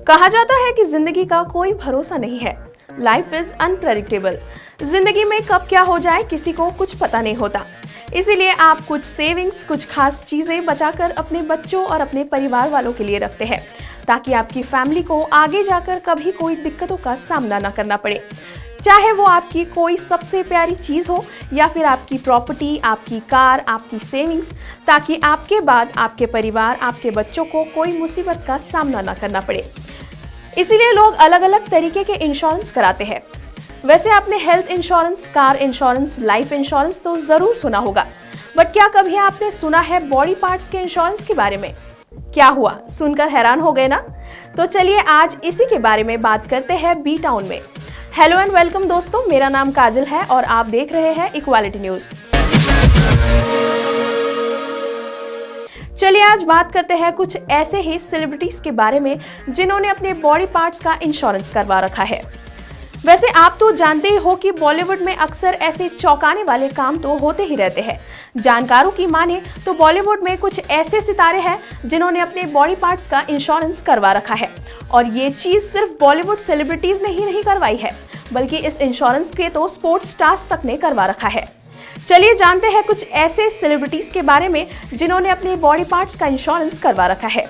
कहा जाता है कि जिंदगी का कोई भरोसा नहीं है। Life is unpredictable. जिंदगी में कब क्या हो जाए किसी को कुछ पता नहीं होता। इसीलिए आप कुछ सेविंग्स, कुछ खास चीजें बचाकर अपने बच्चों और अपने परिवार वालों के लिए रखते हैं, ताकि आपकी फैमिली को आगे जाकर कभी कोई दिक्कतों का सामना न करना पड़े। चाहे वो आपकी कोई सबसे प्यारी चीज हो या फिर आपकी प्रॉपर्टी, आपकी कार, आपकी सेविंग्स, ताकि आपके बाद आपके परिवार, आपके बच्चों को कोई मुसीबत का सामना न करना पड़े। इसीलिए लोग अलग अलग तरीके के इंश्योरेंस कराते हैं। वैसे आपने health insurance, car insurance, life insurance तो जरूर सुना होगा, बट क्या कभी आपने सुना है बॉडी पार्ट्स के इंश्योरेंस के बारे में? क्या हुआ, सुनकर हैरान हो गए ना? तो चलिए आज इसी के बारे में बात करते हैं बी टाउन में। हेलो एंड वेलकम दोस्तों, मेरा नाम काजल है और आप देख रहे हैं इक्वालिटी न्यूज। चलिए आज बात करते हैं कुछ ऐसे ही सेलिब्रिटीज के बारे में जिन्होंने अपने बॉडी पार्ट्स का इंश्योरेंस करवा रखा है। वैसे आप तो जानते ही हो कि बॉलीवुड में अक्सर ऐसे चौंकाने वाले काम तो होते ही रहते हैं। जानकारों की माने तो बॉलीवुड में कुछ ऐसे सितारे हैं जिन्होंने अपने बॉडी पार्ट्स का इंश्योरेंस करवा रखा है, और ये चीज सिर्फ बॉलीवुड सेलिब्रिटीज ने ही नहीं करवाई है, बल्कि इस इंश्योरेंस के तो स्पोर्ट्स स्टार्स तक ने करवा रखा है। चलिए जानते हैं कुछ ऐसे सेलिब्रिटीज के बारे में जिन्होंने अपने बॉडी पार्ट्स का इंश्योरेंस करवा रखा है।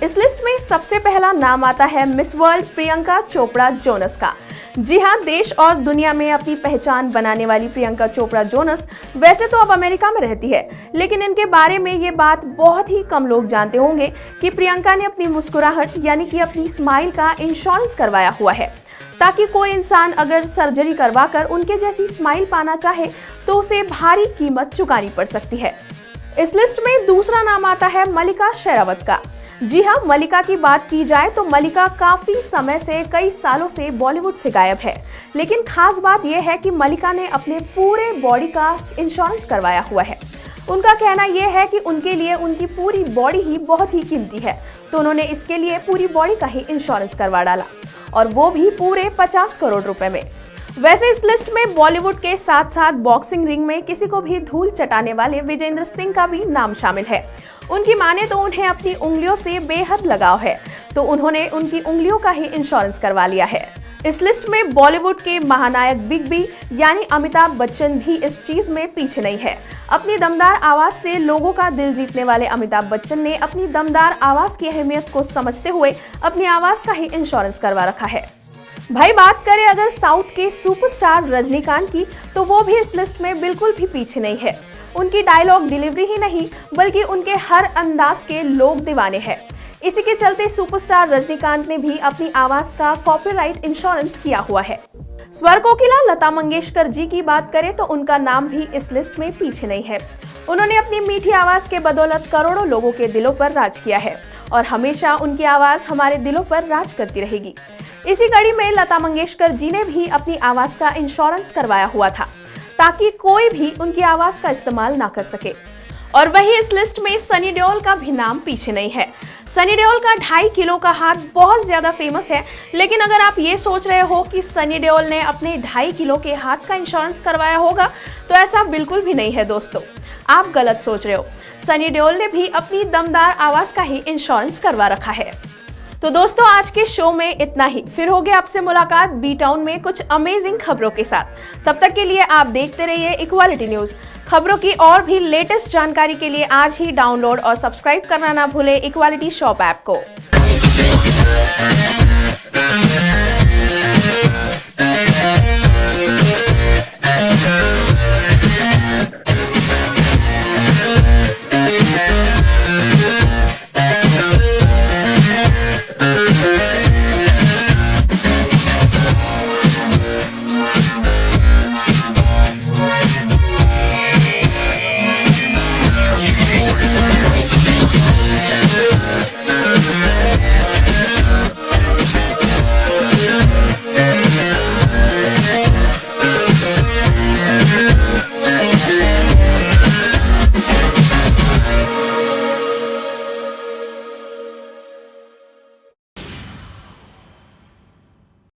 इस लिस्ट में सबसे पहला नाम आता है miss world Priyanka Chopra Jonas का। जी हाँ, देश और दुनिया में अपनी पहचान बनाने वाली प्रियंका चोपड़ा जोनस वैसे तो अब अमेरिका में रहती है, लेकिन इनके बारे में ये बात बहुत ही कम लोग जानते होंगे कि प्रियंका ने अपनी मुस्कुराहट यानी कि अपनी स्माइल का इंश्योरेंस करवाया हुआ है, ताकि कोई इंसान अगर सर्जरी करवाकर उनके जैसी स्माइल पाना चाहे तो उसे भारी कीमत चुकानी पड़ सकती है। इस लिस्ट में दूसरा नाम आता है मल्लिका शेरावत का। जी हाँ, मल्लिका की बात की जाए तो मल्लिका काफी समय से, कई सालों से बॉलीवुड से गायब है, लेकिन खास बात यह है कि मल्लिका ने अपने पूरे बॉडी का इंश्योरेंस करवाया हुआ है। उनका कहना यह है कि उनके लिए उनकी पूरी बॉडी ही बहुत ही कीमती है, तो उन्होंने इसके लिए पूरी बॉडी का ही इंश्योरेंस करवा डाला, और वो भी पूरे 50 करोड़ रुपए में। वैसे इस लिस्ट में बॉलीवुड के साथ साथ बॉक्सिंग रिंग में किसी को भी धूल चटाने वाले विजेंद्र सिंह का भी नाम शामिल है। उनकी माने तो उन्हें अपनी उंगलियों से बेहद लगाव है, तो उन्होंने उनकी उंगलियों का ही इंश्योरेंस करवा लिया है। इस लिस्ट में बॉलीवुड के महानायक बिग बी यानी अमिताभ बच्चन भी इस चीज में पीछे नहीं है। अपनी दमदार आवाज से लोगों का दिल जीतने वाले अमिताभ बच्चन ने अपनी दमदार आवाज की अहमियत को समझते हुए अपनी आवाज का ही इंश्योरेंस करवा रखा है। भाई बात करें अगर साउथ के सुपरस्टार रजनीकांत की, तो वो भी इस लिस्ट में बिल्कुल भी पीछे नहीं है। उनकी डायलॉग डिलीवरी ही नहीं बल्कि उनके हर अंदाज के लोग दीवाने हैं। इसी के चलते सुपरस्टार रजनीकांत ने भी अपनी आवाज का कॉपीराइट इंश्योरेंस किया हुआ है। स्वर कोकिला लता मंगेशकर जी की बात करें तो उनका नाम भी इस लिस्ट में पीछे नहीं है। उन्होंने अपनी मीठी आवाज के बदौलत करोड़ों लोगों के दिलों पर राज किया है, और हमेशा उनकी आवाज हमारे दिलों पर राज करती रहेगी। इसी कड़ी में लता मंगेशकर जी ने भी अपनी आवाज का इंश्योरेंस करवाया हुआ था, ताकि कोई भी उनकी आवाज का इस्तेमाल ना कर सके। और वही इस लिस्ट में सनी देओल का भी नाम पीछे नहीं है। सनी देओल का 2.5 किलो का हाथ बहुत ज्यादा फेमस है, लेकिन अगर आप ये सोच रहे हो कि सनी देओल ने अपने 2.5 किलो के हाथ का इंश्योरेंस करवाया होगा, तो ऐसा बिल्कुल भी नहीं है दोस्तों, आप गलत सोच रहे हो। सनी देओल ने भी अपनी दमदार आवाज का ही इंश्योरेंस करवा रखा है। तो दोस्तों आज के शो में इतना ही। फिर होगी आपसे मुलाकात बी टाउन में कुछ अमेजिंग खबरों के साथ। तब तक के लिए आप देखते रहिए इक्वालिटी न्यूज। खबरों की और भी लेटेस्ट जानकारी के लिए आज ही डाउनलोड और सब्सक्राइब करना ना भूलें इक्वालिटी शॉप ऐप को।